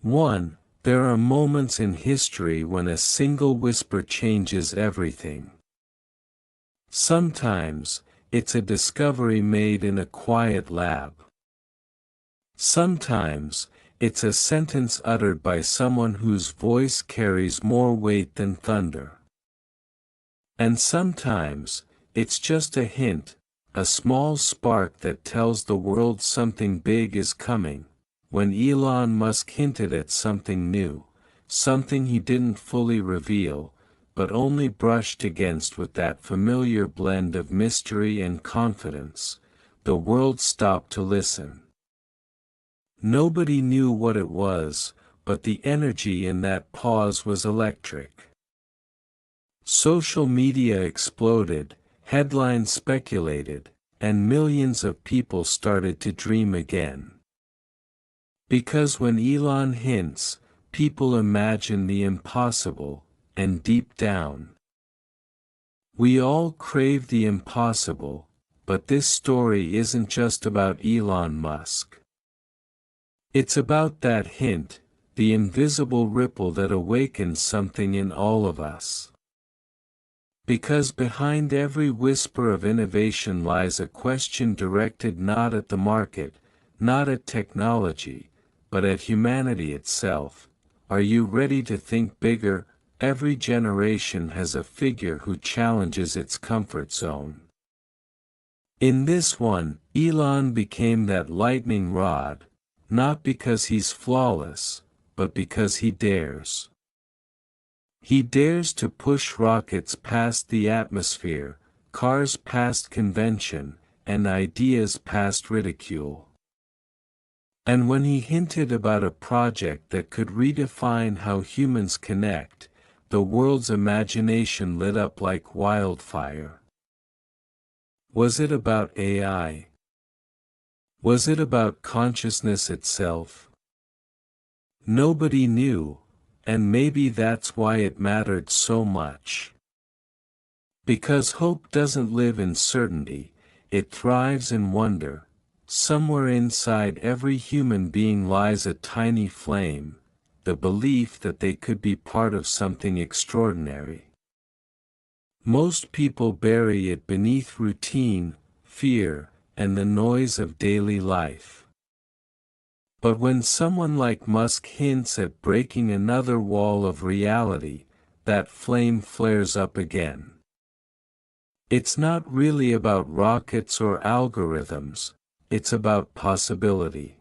1. There are moments in history when a single whisper changes everything. Sometimes, it's a discovery made in a quiet lab. Sometimes, it's a sentence uttered by someone whose voice carries more weight than thunder. And sometimes, it's just a hint, a small spark that tells the world something big is coming. When Elon Musk hinted at something new, something he didn't fully reveal, but only brushed against with that familiar blend of mystery and confidence, the world stopped to listen. Nobody knew what it was, but the energy in that pause was electric. Social media exploded, headlines speculated, and millions of people started to dream again. Because when Elon hints, people imagine the impossible, and deep down, we all crave the impossible, but this story isn't just about Elon Musk. It's about that hint, the invisible ripple that awakens something in all of us. Because behind every whisper of innovation lies a question directed not at the market, not at technology, but at humanity itself. Are you ready to think bigger? Every generation has a figure who challenges its comfort zone. In this one, Elon became that lightning rod, not because he's flawless, but because he dares. He dares to push rockets past the atmosphere, cars past convention, and ideas past ridicule. And when he hinted about a project that could redefine how humans connect, the world's imagination lit up like wildfire. Was it about AI? Was it about consciousness itself? Nobody knew, and maybe that's why it mattered so much. Because hope doesn't live in certainty, it thrives in wonder. Somewhere inside every human being lies a tiny flame, the belief that they could be part of something extraordinary. Most people bury it beneath routine, fear, and the noise of daily life. But when someone like Musk hints at breaking another wall of reality, that flame flares up again. It's not really about rockets or algorithms, it's about possibility.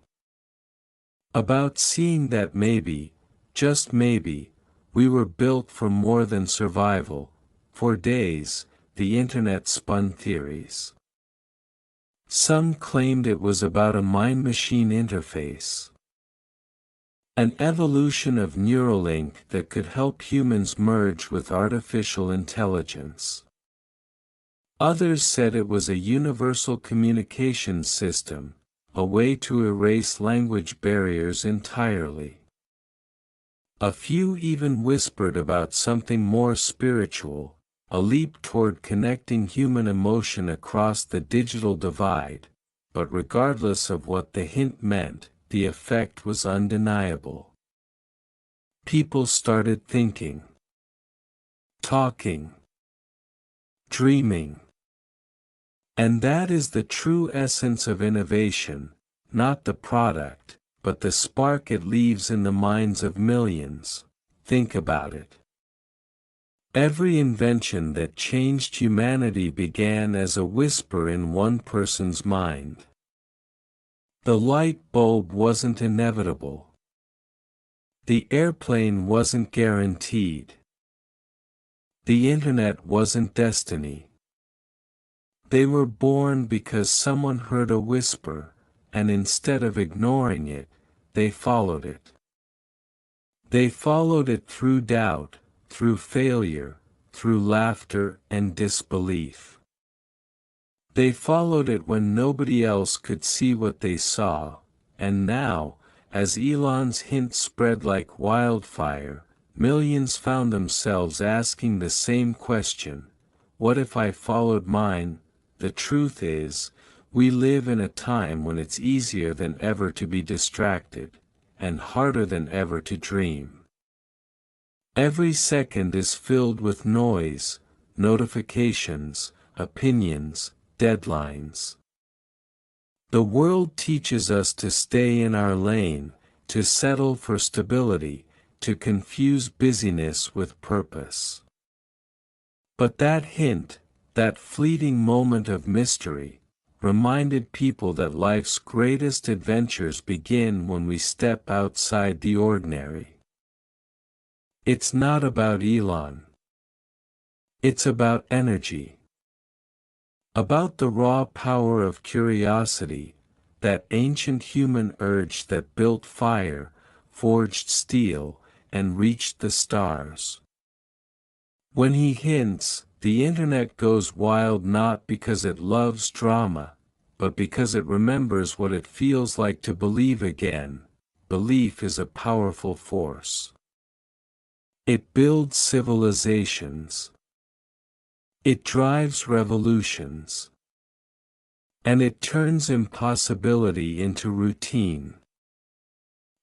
About seeing that maybe, just maybe, we were built for more than survival. For days, the internet spun theories. Some claimed it was about a mind-machine interface. An evolution of Neuralink that could help humans merge with artificial intelligence. Others said it was a universal communication system, a way to erase language barriers entirely. A few even whispered about something more spiritual, a leap toward connecting human emotion across the digital divide, but regardless of what the hint meant, the effect was undeniable. People started thinking, talking, dreaming. And that is the true essence of innovation, not the product, but the spark it leaves in the minds of millions. Think about it. Every invention that changed humanity began as a whisper in one person's mind. The light bulb wasn't inevitable. The airplane wasn't guaranteed. The internet wasn't destiny. They were born because someone heard a whisper, and instead of ignoring it, they followed it. They followed it through doubt, through failure, through laughter and disbelief. They followed it when nobody else could see what they saw, and now, as Elon's hint spread like wildfire, millions found themselves asking the same question: what if I followed mine? The truth is, we live in a time when it's easier than ever to be distracted. and harder than ever to dream. Every second is filled with noise, notifications, opinions, deadlines. The world teaches us to stay in our lane, to settle for stability, to confuse busyness with purpose. But that hint, that fleeting moment of mystery, reminded people that life's greatest adventures begin when we step outside the ordinary. It's not about Elon. It's about energy. About the raw power of curiosity, that ancient human urge that built fire, forged steel, and reached the stars. When he hints, the internet goes wild not because it loves drama, but because it remembers what it feels like to believe again. Belief is a powerful force. It builds civilizations. It drives revolutions. And it turns impossibility into routine.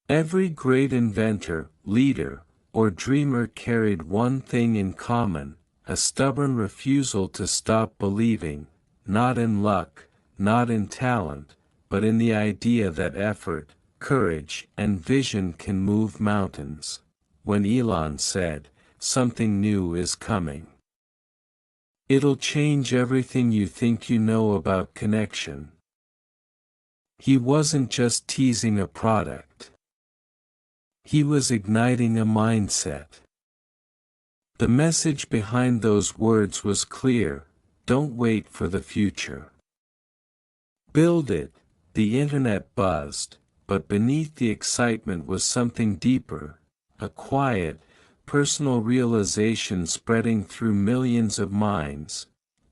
Every great inventor, leader, or dreamer carried one thing in common: a stubborn refusal to stop believing, not in luck, not in talent, but in the idea that effort, courage, and vision can move mountains. When Elon said, "Something new is coming. It'll change everything you think you know about connection," he wasn't just teasing a product. He was igniting a mindset. The message behind those words was clear: don't wait for the future. Build it. The internet buzzed, but beneath the excitement was something deeper, a quiet, personal realization spreading through millions of minds.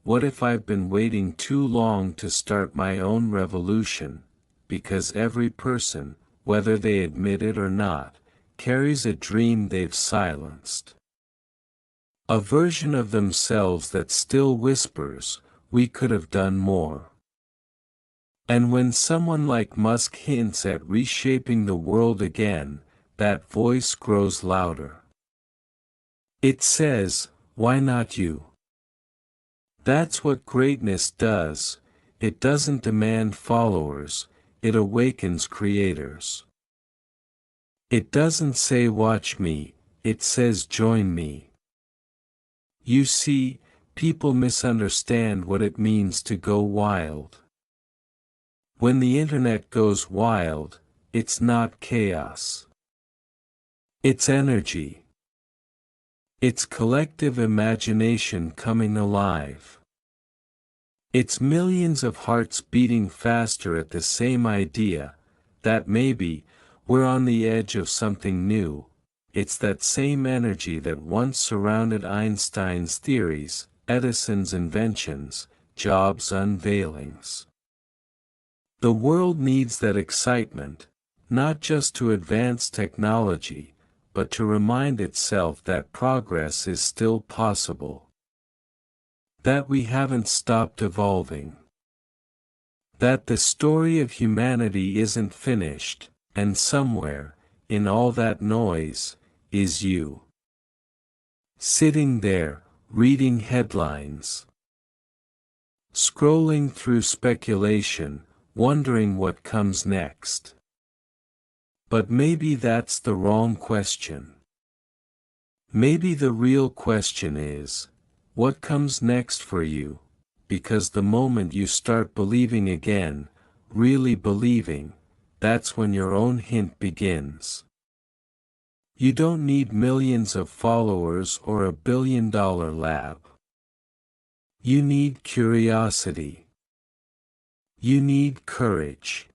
What if I've been waiting too long to start my own revolution? Because every person, whether they admit it or not, carries a dream they've silenced. A version of themselves that still whispers, "We could have done more." And when someone like Musk hints at reshaping the world again, that voice grows louder. It says, "Why not you?" That's what greatness does. It doesn't demand followers, it awakens creators. It doesn't say watch me, it says join me. You see, people misunderstand what it means to go wild. When the internet goes wild, it's not chaos. It's energy. It's collective imagination coming alive. It's millions of hearts beating faster at the same idea, that maybe, we're on the edge of something new. It's that same energy that once surrounded Einstein's theories, Edison's inventions, Jobs' unveilings. The world needs that excitement, not just to advance technology, but to remind itself that progress is still possible. That we haven't stopped evolving. That the story of humanity isn't finished, and somewhere, in all that noise, is you. Sitting there, reading headlines. Scrolling through speculation, wondering what comes next. But maybe that's the wrong question. Maybe the real question is, what comes next for you? Because the moment you start believing again, really believing, that's when your own hint begins. You don't need millions of followers or a billion-dollar lab. You need curiosity. You need courage.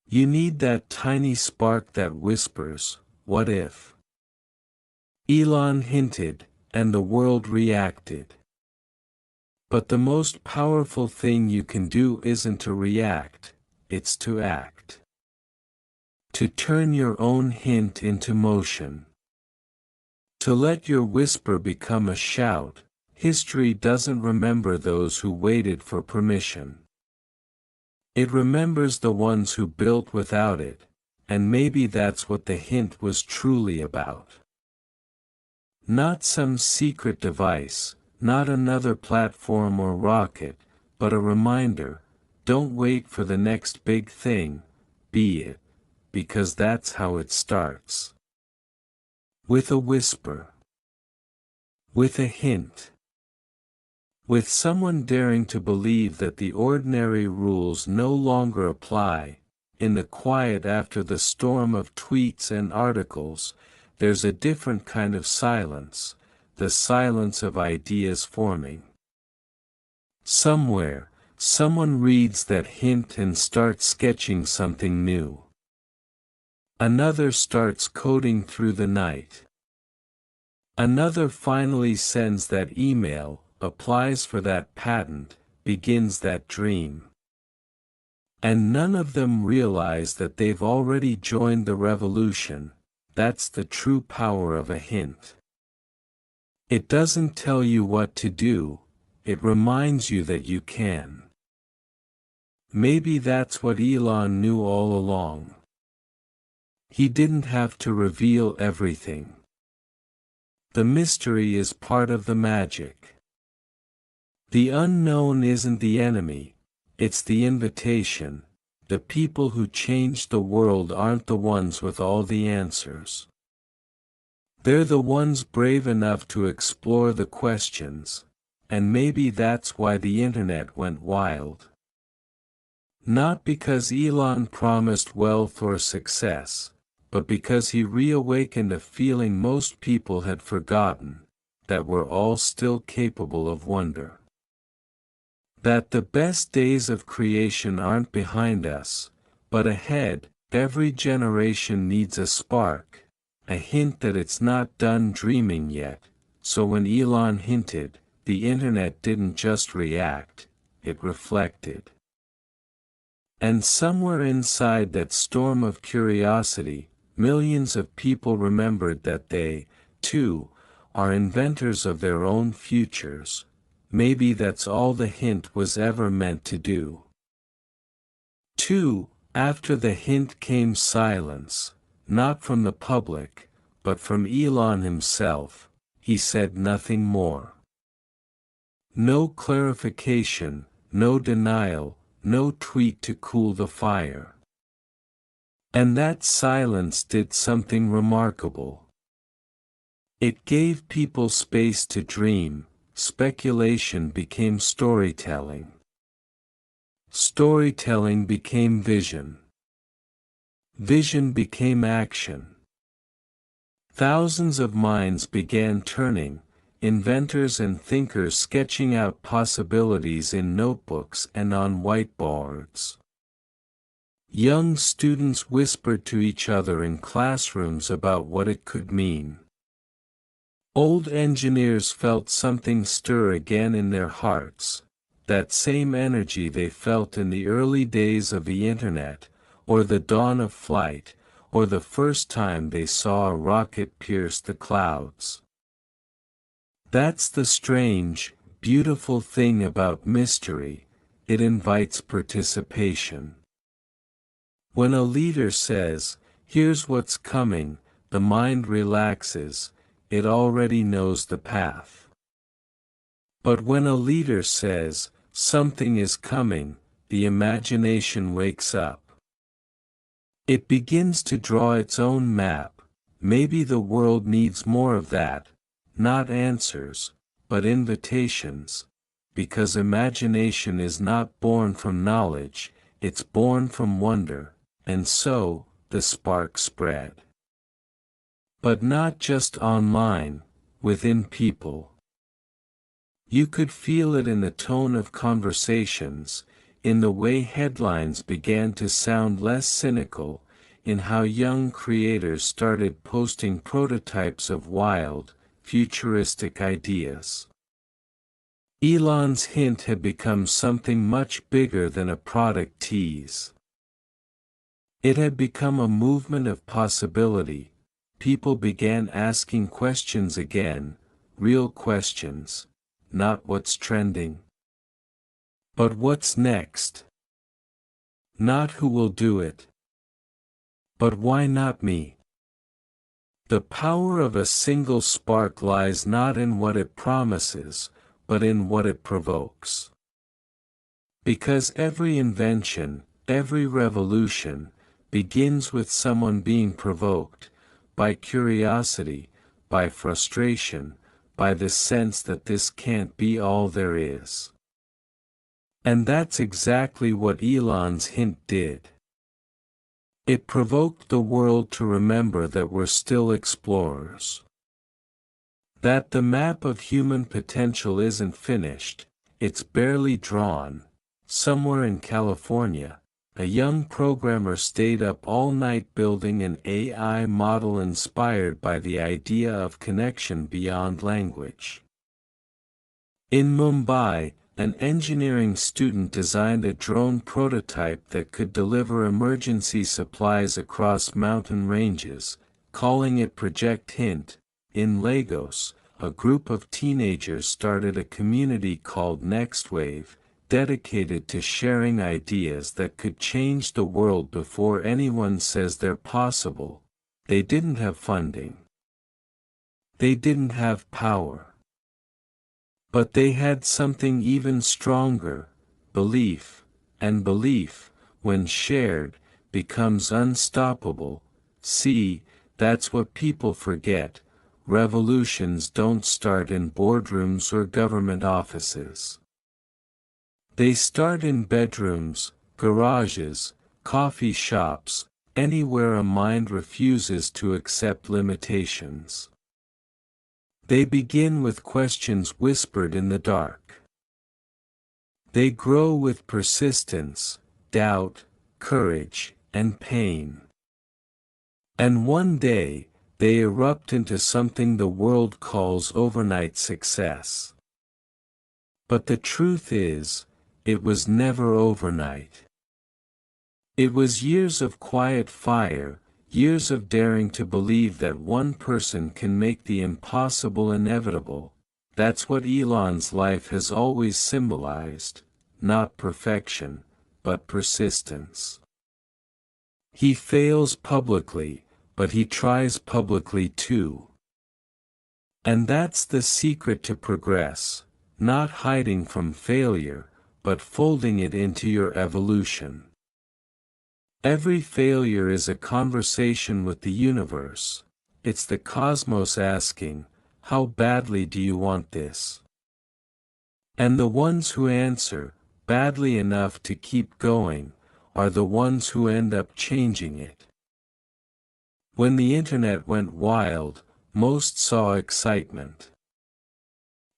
You need that tiny spark that whispers, "What if?" Elon hinted, and the world reacted. But the most powerful thing you can do isn't to react, it's to act. To turn your own hint into motion. To let your whisper become a shout. History doesn't remember those who waited for permission. It remembers the ones who built without it, and maybe that's what the hint was truly about. Not some secret device, not another platform or rocket, but a reminder: don't wait for the next big thing, be it, because that's how it starts. With a whisper. With a hint. With someone daring to believe that the ordinary rules no longer apply. In the quiet after the storm of tweets and articles, there's a different kind of silence, the silence of ideas forming. Somewhere, someone reads that hint and starts sketching something new. Another starts coding through the night. Another finally sends that email, applies for that patent, begins that dream. And none of them realize that they've already joined the revolution. That's the true power of a hint. It doesn't tell you what to do, it reminds you that you can. Maybe that's what Elon knew all along. He didn't have to reveal everything. The mystery is part of the magic. The unknown isn't the enemy, it's the invitation. The people who change the world aren't the ones with all the answers. They're the ones brave enough to explore the questions, and maybe that's why the internet went wild. Not because Elon promised wealth or success, but because he reawakened a feeling most people had forgotten, that we're all still capable of wonder. That the best days of creation aren't behind us, but ahead. Every generation needs a spark, a hint that it's not done dreaming yet. So when Elon hinted, the internet didn't just react, it reflected. And somewhere inside that storm of curiosity, millions of people remembered that they, too, are inventors of their own futures. Maybe that's all the hint was ever meant to do. 2. After the hint came silence, not from the public, but from Elon himself. He said nothing more. No clarification, no denial, no tweet to cool the fire. And that silence did something remarkable. It gave people space to dream. Speculation became storytelling. Storytelling became vision. Vision became action. Thousands of minds began turning, inventors and thinkers sketching out possibilities in notebooks and on whiteboards. Young students whispered to each other in classrooms about what it could mean. Old engineers felt something stir again in their hearts, that same energy they felt in the early days of the internet, or the dawn of flight, or the first time they saw a rocket pierce the clouds. That's the strange, beautiful thing about mystery, it invites participation. When a leader says, "Here's what's coming," the mind relaxes, it already knows the path. But when a leader says, "Something is coming," the imagination wakes up. It begins to draw its own map. Maybe the world needs more of that, not answers, but invitations, because imagination is not born from knowledge, it's born from wonder. And so, the spark spread. But not just online, within people. You could feel it in the tone of conversations, in the way headlines began to sound less cynical, in how young creators started posting prototypes of wild, futuristic ideas. Elon's hint had become something much bigger than a product tease. It had become a movement of possibility. People began asking questions again, real questions, not what's trending. But what's next? Not who will do it. But why not me? The power of a single spark lies not in what it promises, but in what it provokes. Because every invention, every revolution, begins with someone being provoked, by curiosity, by frustration, by the sense that this can't be all there is. And that's exactly what Elon's hint did. It provoked the world to remember that we're still explorers. That the map of human potential isn't finished, it's barely drawn. Somewhere in California, a young programmer stayed up all night building an AI model inspired by the idea of connection beyond language. In Mumbai, an engineering student designed a drone prototype that could deliver emergency supplies across mountain ranges, calling it Project Hint. In Lagos, a group of teenagers started a community called Next Wave, dedicated to sharing ideas that could change the world before anyone says they're possible. They didn't have funding. They didn't have power. But they had something even stronger, belief, and belief, when shared, becomes unstoppable. See, that's what people forget. Revolutions don't start in boardrooms or government offices. They start in bedrooms, garages, coffee shops, anywhere a mind refuses to accept limitations. They begin with questions whispered in the dark. They grow with persistence, doubt, courage, and pain. And one day, they erupt into something the world calls overnight success. But the truth is, it was never overnight. It was years of quiet fire, years of daring to believe that one person can make the impossible inevitable. That's what Elon's life has always symbolized, not perfection, but persistence. He fails publicly, but he tries publicly too. And that's the secret to progress, not hiding from failure, but folding it into your evolution. Every failure is a conversation with the universe. It's the cosmos asking, how badly do you want this? And the ones who answer, badly enough to keep going, are the ones who end up changing it. When the internet went wild, most saw excitement.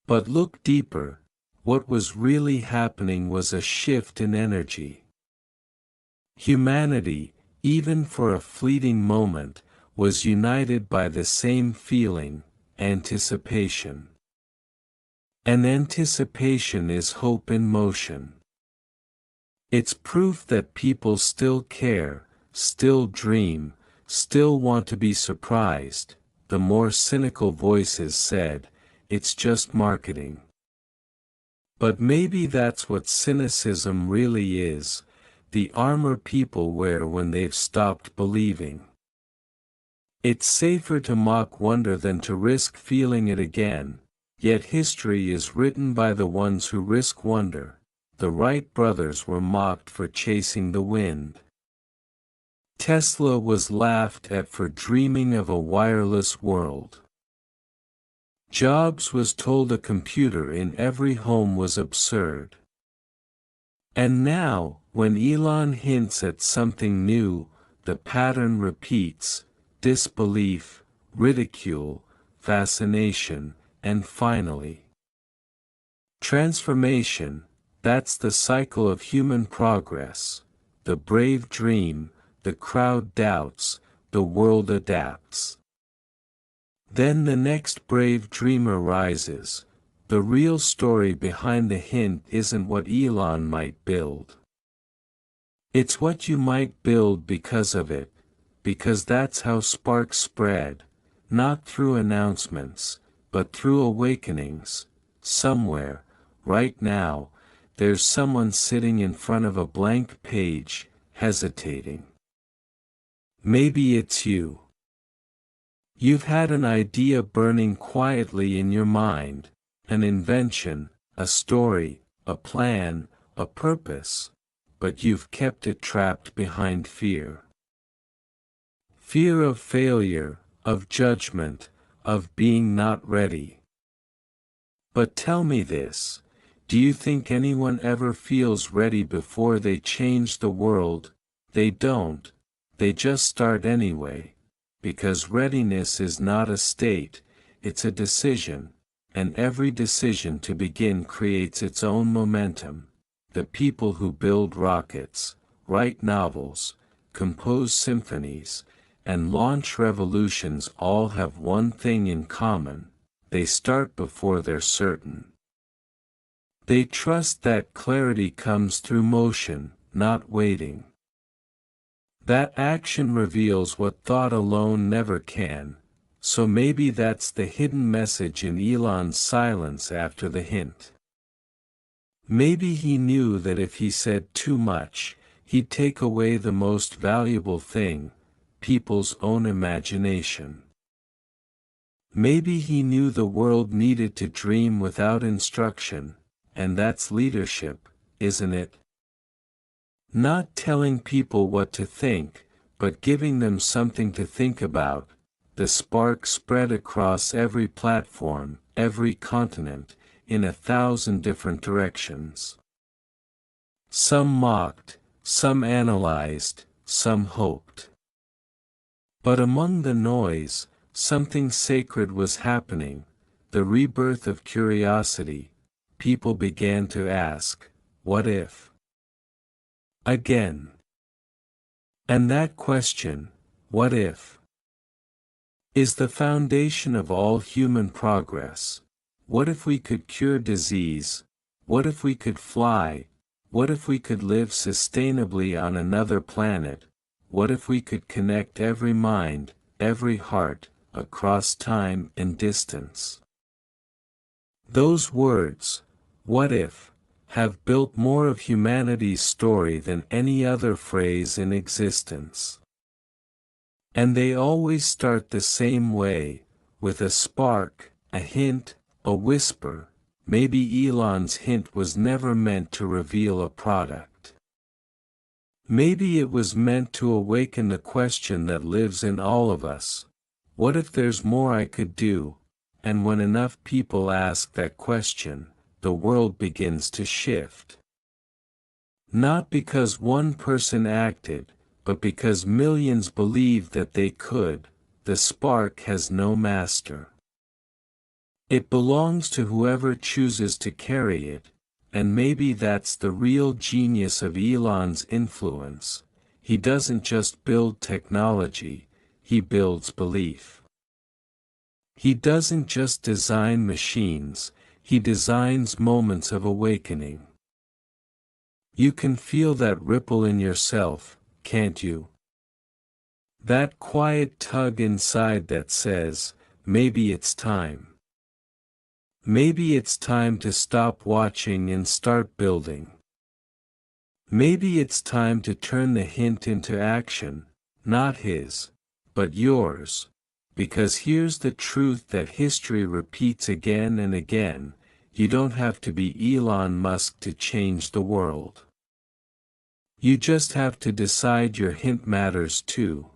But look deeper, what was really happening was a shift in energy. Humanity, even for a fleeting moment, was united by the same feeling, anticipation. And anticipation is hope in motion. It's proof that people still care, still dream, still want to be surprised. The more cynical voices said, it's just marketing. But maybe that's what cynicism really is. The armor people wear when they've stopped believing. It's safer to mock wonder than to risk feeling it again, yet history is written by the ones who risk wonder. The Wright brothers were mocked for chasing the wind. Tesla was laughed at for dreaming of a wireless world. Jobs was told a computer in every home was absurd. And now, when Elon hints at something new, the pattern repeats: disbelief, ridicule, fascination, and finally, transformation. That's the cycle of human progress. The brave dream, the crowd doubts, the world adapts. Then the next brave dreamer rises. The real story behind the hint isn't what Elon might build. It's what you might build because of it, because that's how sparks spread, not through announcements, but through awakenings. Somewhere, right now, there's someone sitting in front of a blank page, hesitating. Maybe it's you. You've had an idea burning quietly in your mind, an invention, a story, a plan, a purpose, but you've kept it trapped behind fear. Fear of failure, of judgment, of being not ready. But tell me this, do you think anyone ever feels ready before they change the world? They don't, they just start anyway. Because readiness is not a state, it's a decision, and every decision to begin creates its own momentum. The people who build rockets, write novels, compose symphonies, and launch revolutions all have one thing in common: they start before they're certain. They trust that clarity comes through motion, not waiting. That action reveals what thought alone never can, so maybe that's the hidden message in Elon's silence after the hint. Maybe he knew that if he said too much, he'd take away the most valuable thing, people's own imagination. Maybe he knew the world needed to dream without instruction, and that's leadership, isn't it? Not telling people what to think, but giving them something to think about. The spark spread across every platform, every continent, in 1,000 different directions. Some mocked, some analyzed, some hoped. But among the noise, something sacred was happening, the rebirth of curiosity. People began to ask, what if? Again. And that question, what if, is the foundation of all human progress. What if we could cure disease? What if we could fly? What if we could live sustainably on another planet? What if we could connect every mind, every heart, across time and distance? Those words, what if, have built more of humanity's story than any other phrase in existence. And they always start the same way, with a spark, a hint, a whisper. Maybe Elon's hint was never meant to reveal a product. Maybe it was meant to awaken the question that lives in all of us. What if there's more I could do? And when enough people ask that question, the world begins to shift. Not because one person acted, but because millions believed that they could. The spark has no master. It belongs to whoever chooses to carry it, and maybe that's the real genius of Elon's influence. He doesn't just build technology, he builds belief. He doesn't just design machines, he designs moments of awakening. You can feel that ripple in yourself, can't you? That quiet tug inside that says, maybe it's time. Maybe it's time to stop watching and start building. Maybe it's time to turn the hint into action, not his, but yours. Because here's the truth that history repeats again and again: you don't have to be Elon Musk to change the world. You just have to decide your hint matters too.